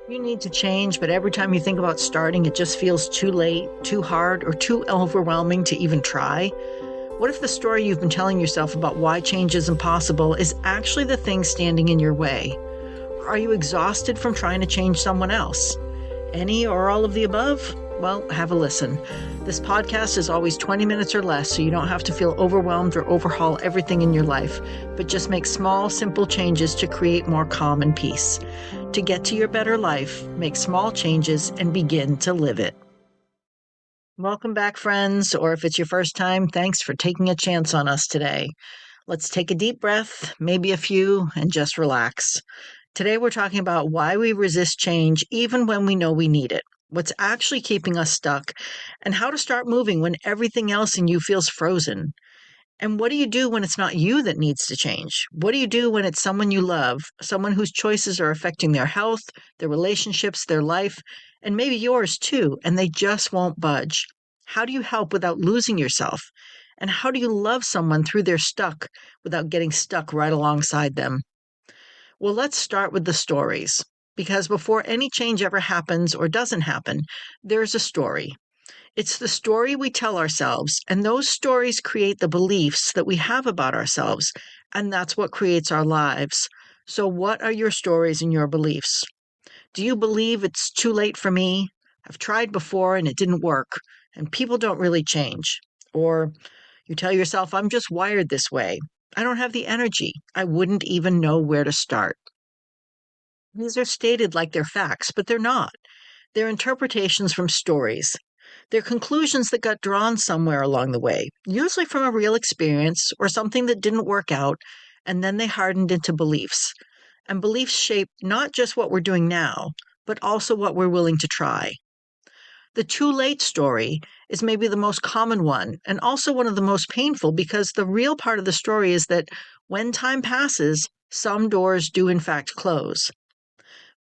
You need to change, but every time you think about starting, it just feels too late, too hard, or too overwhelming to even try. What if the story you've been telling yourself about why change is impossible is actually the thing standing in your way? Are you exhausted from trying to change someone else? Any or all of the above? Well, have a listen. This podcast is always 20 minutes or less, so you don't have to feel overwhelmed or overhaul everything in your life, but just make small, simple changes to create more calm and peace. To get to your better life, make small changes and begin to live it. Welcome back, friends, or if it's your first time, thanks for taking a chance on us today. Let's take a deep breath, maybe a few, and just relax. Today, we're talking about why we resist change even when we know we need it, what's actually keeping us stuck, and how to start moving when everything else in you feels frozen. And what do you do when it's not you that needs to change? What do you do when it's someone you love, someone whose choices are affecting their health, their relationships, their life, and maybe yours too, and they just won't budge? How do you help without losing yourself? And how do you love someone through their stuck without getting stuck right alongside them? Well, let's start with the stories, because before any change ever happens or doesn't happen, there's a story. It's the story we tell ourselves, and those stories create the beliefs that we have about ourselves, and that's what creates our lives. So, what are your stories and your beliefs? Do you believe it's too late for me? I've tried before and it didn't work, and people don't really change. Or you tell yourself, I'm just wired this way. I don't have the energy. I wouldn't even know where to start. These are stated like they're facts, but they're not. They're interpretations from stories. They're conclusions that got drawn somewhere along the way, usually from a real experience or something that didn't work out, and then they hardened into beliefs. And beliefs shape not just what we're doing now, but also what we're willing to try. The too late story is maybe the most common one, and also one of the most painful because the real part of the story is that when time passes, some doors do in fact close.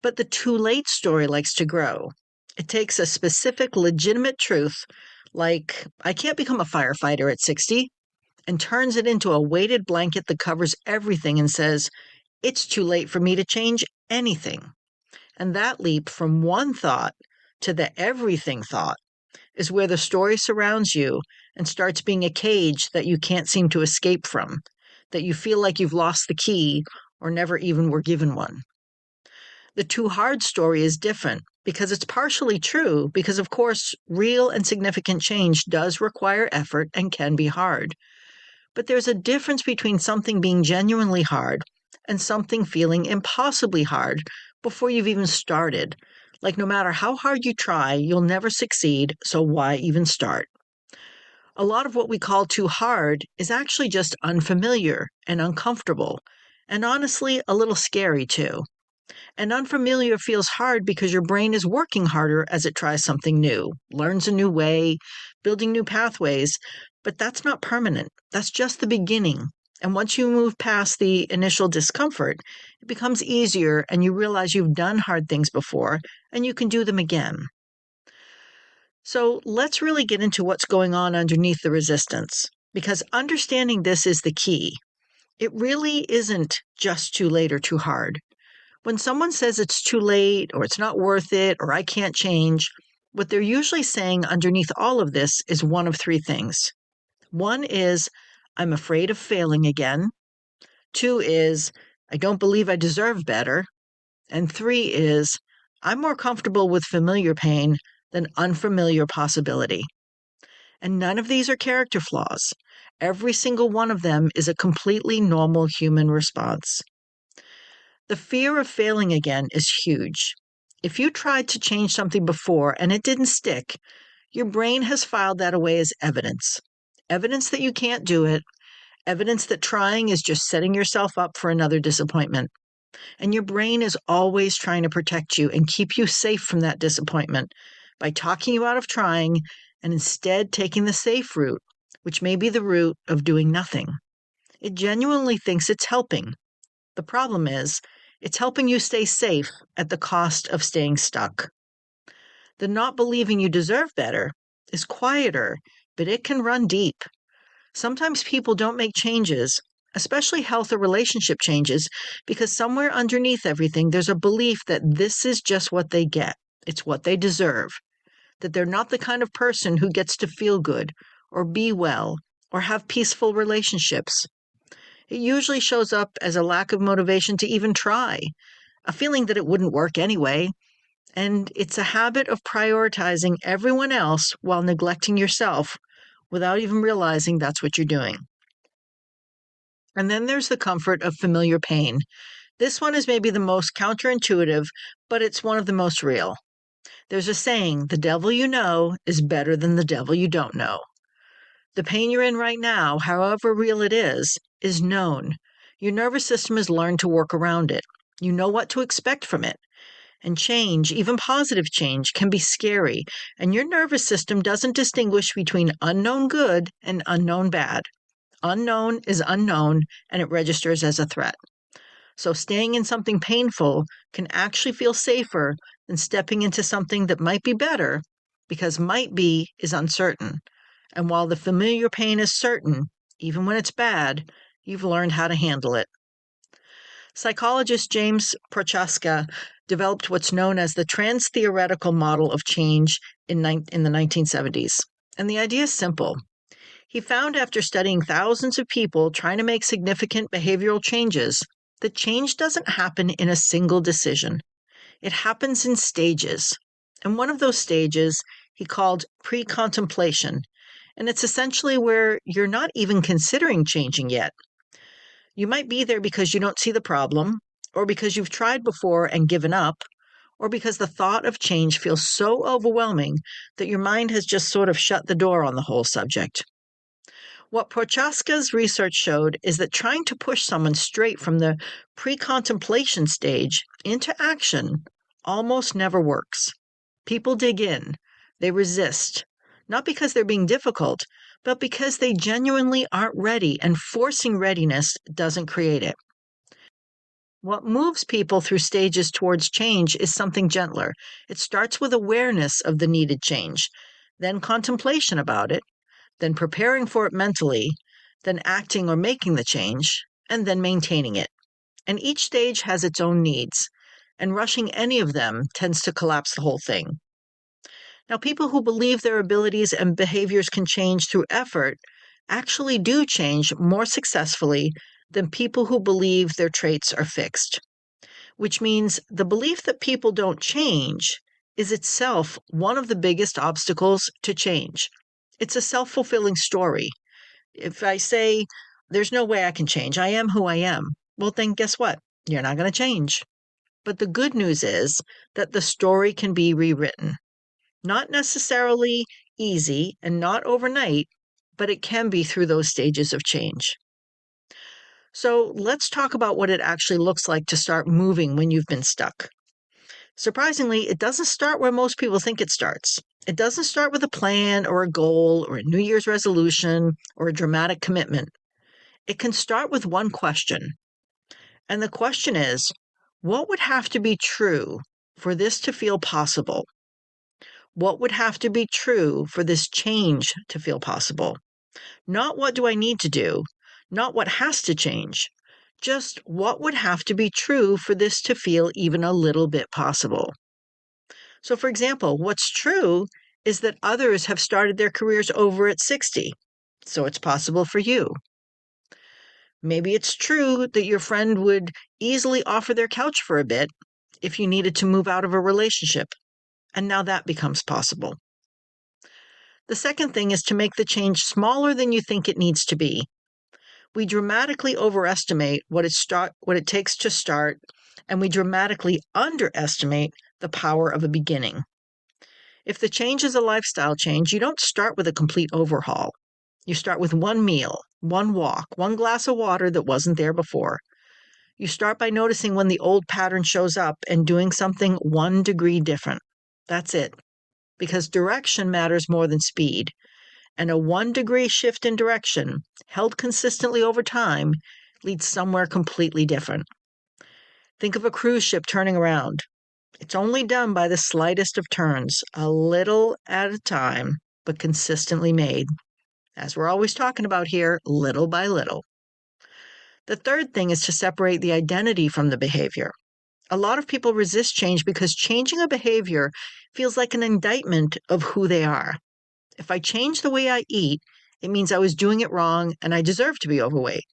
But the too late story likes to grow. It takes a specific, legitimate truth, like, I can't become a firefighter at 60, and turns it into a weighted blanket that covers everything and says, it's too late for me to change anything. And that leap from one thought to the everything thought is where the story surrounds you and starts being a cage that you can't seem to escape from, that you feel like you've lost the key or never even were given one. The too hard story is different because it's partially true, because of course, real and significant change does require effort and can be hard. But there's a difference between something being genuinely hard and something feeling impossibly hard before you've even started. Like no matter how hard you try, you'll never succeed, so why even start? A lot of what we call too hard is actually just unfamiliar and uncomfortable, and honestly, a little scary too. And unfamiliar feels hard because your brain is working harder as it tries something new, learns a new way, building new pathways. But that's not permanent. That's just the beginning. And once you move past the initial discomfort, it becomes easier and you realize you've done hard things before and you can do them again. So let's really get into what's going on underneath the resistance, because understanding this is the key. It really isn't just too late or too hard. When someone says it's too late or it's not worth it or I can't change, what they're usually saying underneath all of this is one of three things. One is, I'm afraid of failing again. Two is, I don't believe I deserve better. And three is, I'm more comfortable with familiar pain than unfamiliar possibility. And none of these are character flaws. Every single one of them is a completely normal human response. The fear of failing again is huge. If you tried to change something before and it didn't stick, your brain has filed that away as evidence. Evidence that you can't do it, evidence that trying is just setting yourself up for another disappointment. And your brain is always trying to protect you and keep you safe from that disappointment by talking you out of trying and instead taking the safe route, which may be the route of doing nothing. It genuinely thinks it's helping. The problem is, it's helping you stay safe at the cost of staying stuck. The not believing you deserve better is quieter, but it can run deep. Sometimes people don't make changes especially health or relationship changes, because somewhere underneath everything, there's a belief that this is just what they get. It's what they deserve, that they're not the kind of person who gets to feel good or be well or have peaceful relationships. It usually shows up as a lack of motivation to even try, a feeling that it wouldn't work anyway, and it's a habit of prioritizing everyone else while neglecting yourself without even realizing that's what you're doing. And then there's the comfort of familiar pain. This one is maybe the most counterintuitive, but it's one of the most real. There's a saying, the devil you know is better than the devil you don't know. The pain you're in right now, however real it is known. Your nervous system has learned to work around it. You know what to expect from it. And change, even positive change, can be scary, and your nervous system doesn't distinguish between unknown good and unknown bad. Unknown is unknown, and it registers as a threat. So staying in something painful can actually feel safer than stepping into something that might be better, because might be is uncertain. And while the familiar pain is certain, even when it's bad, you've learned how to handle it. Psychologist James Prochaska developed what's known as the trans-theoretical model of change in the 1970s. And the idea is simple. He found after studying thousands of people trying to make significant behavioral changes that change doesn't happen in a single decision. It happens in stages. And one of those stages he called pre-contemplation. And it's essentially where you're not even considering changing yet. You might be there because you don't see the problem, or because you've tried before and given up, or because the thought of change feels so overwhelming that your mind has just sort of shut the door on the whole subject. What Prochaska's research showed is that trying to push someone straight from the pre-contemplation stage into action almost never works. People dig in, they resist, not because they're being difficult, but because they genuinely aren't ready, and forcing readiness doesn't create it. What moves people through stages towards change is something gentler. It starts with awareness of the needed change, then contemplation about it, then preparing for it mentally, then acting or making the change, and then maintaining it. And each stage has its own needs, and rushing any of them tends to collapse the whole thing. Now, people who believe their abilities and behaviors can change through effort actually do change more successfully than people who believe their traits are fixed, which means the belief that people don't change is itself one of the biggest obstacles to change. It's a self-fulfilling story. If I say, there's no way I can change, I am who I am, well, then guess what? You're not going to change. But the good news is that the story can be rewritten. Not necessarily easy and not overnight, but it can be through those stages of change. So let's talk about what it actually looks like to start moving when you've been stuck. Surprisingly, it doesn't start where most people think it starts. It doesn't start with a plan or a goal or a New Year's resolution or a dramatic commitment. It can start with one question. And the question is, what would have to be true for this to feel possible? What would have to be true for this change to feel possible? Not what do I need to do, not what has to change, just what would have to be true for this to feel even a little bit possible. So, for example, what's true is that others have started their careers over at 60, so it's possible for you. Maybe it's true that your friend would easily offer their couch for a bit if you needed to move out of a relationship, and now that becomes possible. The second thing is to make the change smaller than you think it needs to be. We dramatically overestimate what it takes to start, and we dramatically underestimate the power of a beginning. If the change is a lifestyle change, you don't start with a complete overhaul. You start with one meal, one walk, one glass of water that wasn't there before. You start by noticing when the old pattern shows up and doing something 1 degree different. That's it. Because direction matters more than speed. And a 1 degree shift in direction, held consistently over time, leads somewhere completely different. Think of a cruise ship turning around. It's only done by the slightest of turns, a little at a time, but consistently made. As we're always talking about here, little by little. The third thing is to separate the identity from the behavior. A lot of people resist change because changing a behavior feels like an indictment of who they are. If I change the way I eat, it means I was doing it wrong and I deserve to be overweight.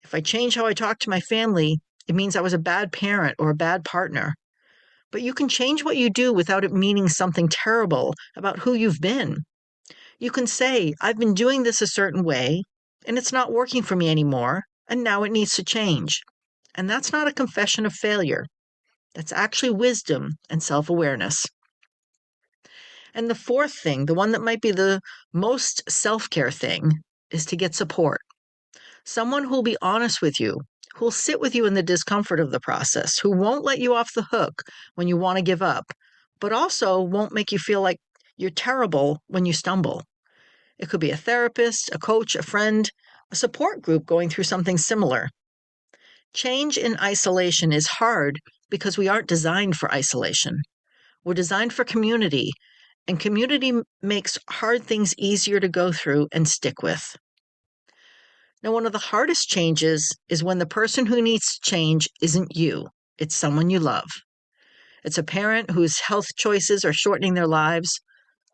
If I change how I talk to my family, it means I was a bad parent or a bad partner. But you can change what you do without it meaning something terrible about who you've been. You can say, I've been doing this a certain way, and it's not working for me anymore, and now it needs to change. And that's not a confession of failure. That's actually wisdom and self-awareness. And the fourth thing, the one that might be the most self-care thing, is to get support. Someone who'll be honest with you, who'll sit with you in the discomfort of the process, who won't let you off the hook when you want to give up, but also won't make you feel like you're terrible when you stumble. It could be a therapist, a coach, a friend, a support group going through something similar. Change in isolation is hard because we aren't designed for isolation. We're designed for community, and community makes hard things easier to go through and stick with. Now, one of the hardest changes is when the person who needs to change isn't you, it's someone you love. It's a parent whose health choices are shortening their lives,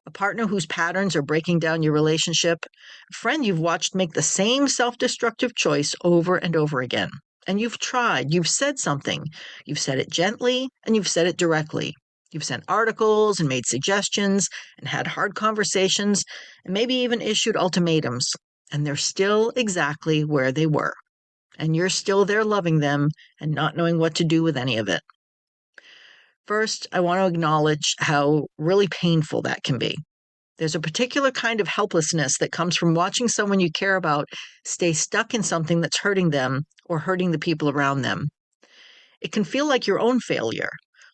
a partner whose patterns are breaking down your relationship, a friend you've watched make the same self-destructive choice over and over again. And you've tried, you've said something, you've said it gently, and you've said it directly. You've sent articles and made suggestions and had hard conversations and maybe even issued ultimatums. And they're still exactly where they were. And you're still there loving them and not knowing what to do with any of it. First, I want to acknowledge how really painful that can be. There's a particular kind of helplessness that comes from watching someone you care about stay stuck in something that's hurting them or hurting the people around them. It can feel like your own failure,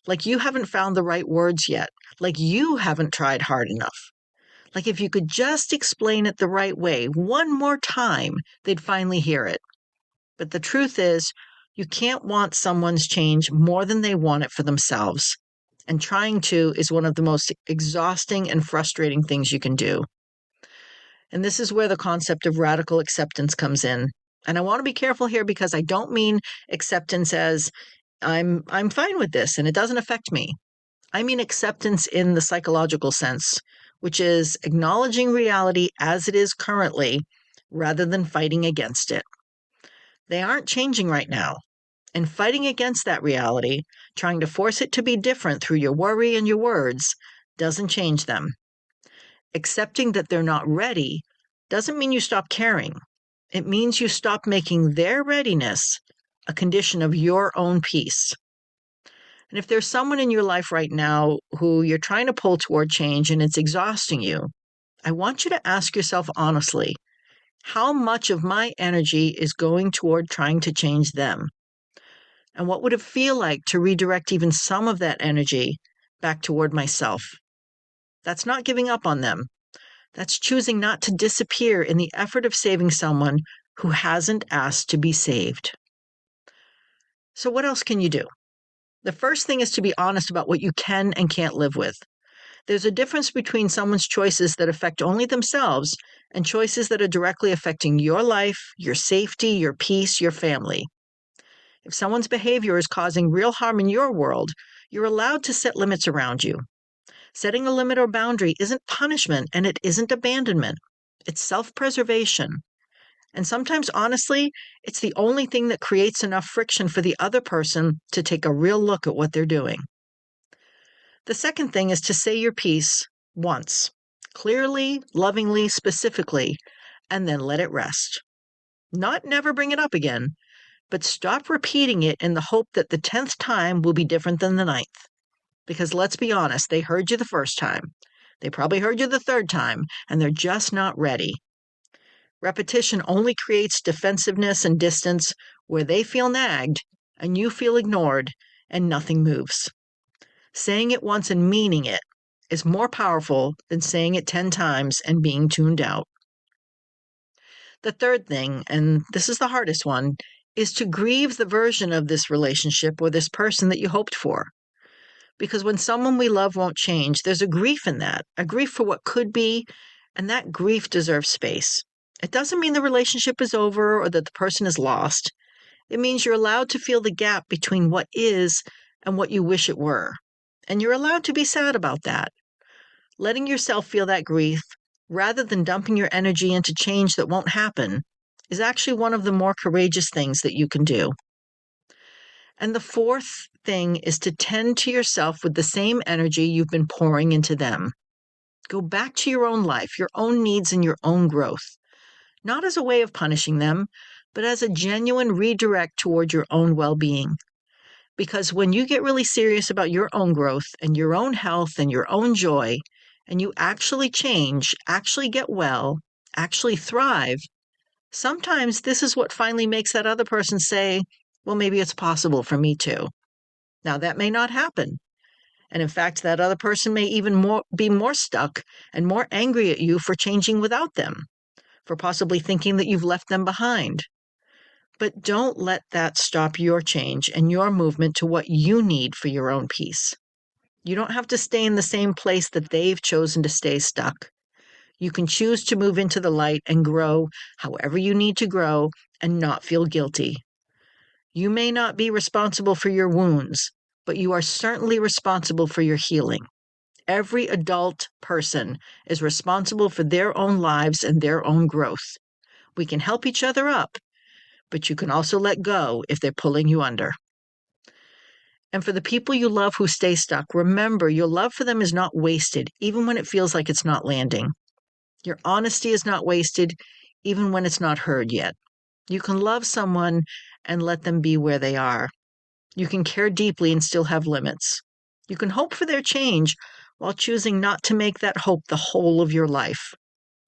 like you haven't found the right words yet, like you haven't tried hard enough. Like if you could just explain it the right way one more time, they'd finally hear it. But the truth is, you can't want someone's change more than they want it for themselves. And trying to is one of the most exhausting and frustrating things you can do. And this is where the concept of radical acceptance comes in. And I want to be careful here because I don't mean acceptance as I'm fine with this and it doesn't affect me. I mean acceptance in the psychological sense, which is acknowledging reality as it is currently rather than fighting against it. They aren't changing right now. And fighting against that reality, trying to force it to be different through your worry and your words, doesn't change them. Accepting that they're not ready doesn't mean you stop caring. It means you stop making their readiness a condition of your own peace. And if there's someone in your life right now who you're trying to pull toward change and it's exhausting you, I want you to ask yourself honestly, how much of my energy is going toward trying to change them? And what would it feel like to redirect even some of that energy back toward myself? That's not giving up on them. That's choosing not to disappear in the effort of saving someone who hasn't asked to be saved. So what else can you do? The first thing is to be honest about what you can and can't live with. There's a difference between someone's choices that affect only themselves and choices that are directly affecting your life, your safety, your peace, your family. If someone's behavior is causing real harm in your world, you're allowed to set limits around you. Setting a limit or boundary isn't punishment and it isn't abandonment. It's self-preservation. And sometimes, honestly, it's the only thing that creates enough friction for the other person to take a real look at what they're doing. The second thing is to say your piece once, clearly, lovingly, specifically, and then let it rest. Not never bring it up again, but stop repeating it in the hope that the 10th time will be different than the 9th. Because let's be honest, they heard you the first time. They probably heard you the third time, and they're just not ready. Repetition only creates defensiveness and distance where they feel nagged and you feel ignored and nothing moves. Saying it once and meaning it is more powerful than saying it 10 times and being tuned out. The third thing, and this is the hardest one, is to grieve the version of this relationship or this person that you hoped for. Because when someone we love won't change, there's a grief in that, a grief for what could be, and that grief deserves space. It doesn't mean the relationship is over or that the person is lost. It means you're allowed to feel the gap between what is and what you wish it were. And you're allowed to be sad about that. Letting yourself feel that grief, rather than dumping your energy into change that won't happen, is actually one of the more courageous things that you can do. And the fourth thing is to tend to yourself with the same energy you've been pouring into them. Go back to your own life, your own needs, and your own growth, not as a way of punishing them, but as a genuine redirect toward your own well-being. Because when you get really serious about your own growth and your own health and your own joy, and you actually change, actually get well, actually thrive, sometimes this is what finally makes that other person say, well, maybe it's possible for me too. Now, that may not happen. And in fact, that other person may even be more stuck and more angry at you for changing without them, for possibly thinking that you've left them behind. But don't let that stop your change and your movement to what you need for your own peace. You don't have to stay in the same place that they've chosen to stay stuck. You can choose to move into the light and grow however you need to grow and not feel guilty. You may not be responsible for your wounds, but you are certainly responsible for your healing. Every adult person is responsible for their own lives and their own growth. We can help each other up, but you can also let go if they're pulling you under. And for the people you love who stay stuck, remember your love for them is not wasted, even when it feels like it's not landing. Your honesty is not wasted, even when it's not heard yet. You can love someone and let them be where they are. You can care deeply and still have limits. You can hope for their change while choosing not to make that hope the whole of your life.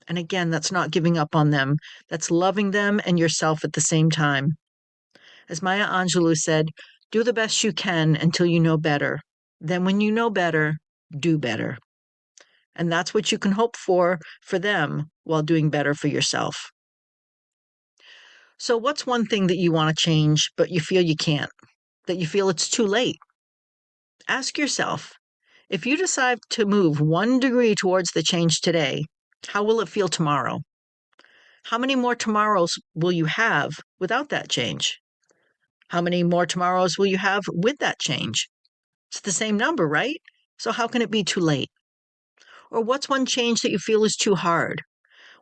And again, that's not giving up on them. That's loving them and yourself at the same time. As Maya Angelou said, do the best you can until you know better. Then when you know better, do better. And that's what you can hope for them while doing better for yourself. So what's one thing that you want to change, but you feel you can't, that you feel it's too late? Ask yourself, if you decide to move 1 degree towards the change today, how will it feel tomorrow? How many more tomorrows will you have without that change? How many more tomorrows will you have with that change? It's the same number, right? So how can it be too late? Or what's one change that you feel is too hard?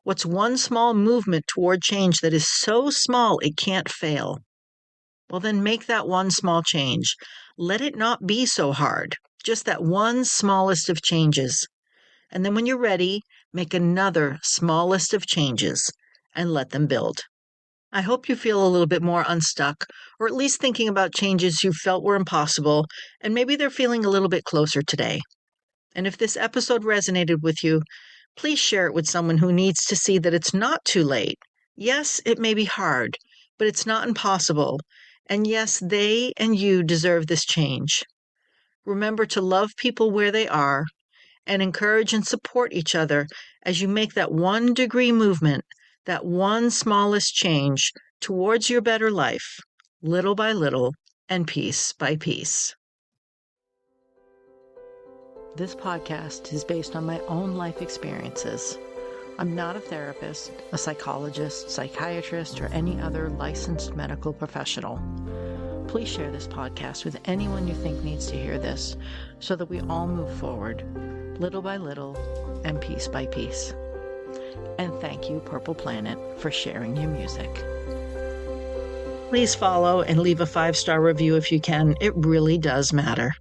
What's one small movement toward change that is so small it can't fail? Well, then make that one small change. Let it not be so hard, just that one smallest of changes. And then when you're ready, make another small list of changes and let them build. I hope you feel a little bit more unstuck, or at least thinking about changes you felt were impossible, and maybe they're feeling a little bit closer today. And if this episode resonated with you, please share it with someone who needs to see that it's not too late. Yes, it may be hard, but it's not impossible. And yes, they and you deserve this change. Remember to love people where they are and encourage and support each other as you make that 1 degree movement, that one smallest change towards your better life, little by little and piece by piece. This podcast is based on my own life experiences. I'm not a therapist, a psychologist, psychiatrist, or any other licensed medical professional. Please share this podcast with anyone you think needs to hear this so that we all move forward, little by little and piece by piece. And thank you, Purple Planet, for sharing your music. Please follow and leave a 5-star review if you can. It really does matter.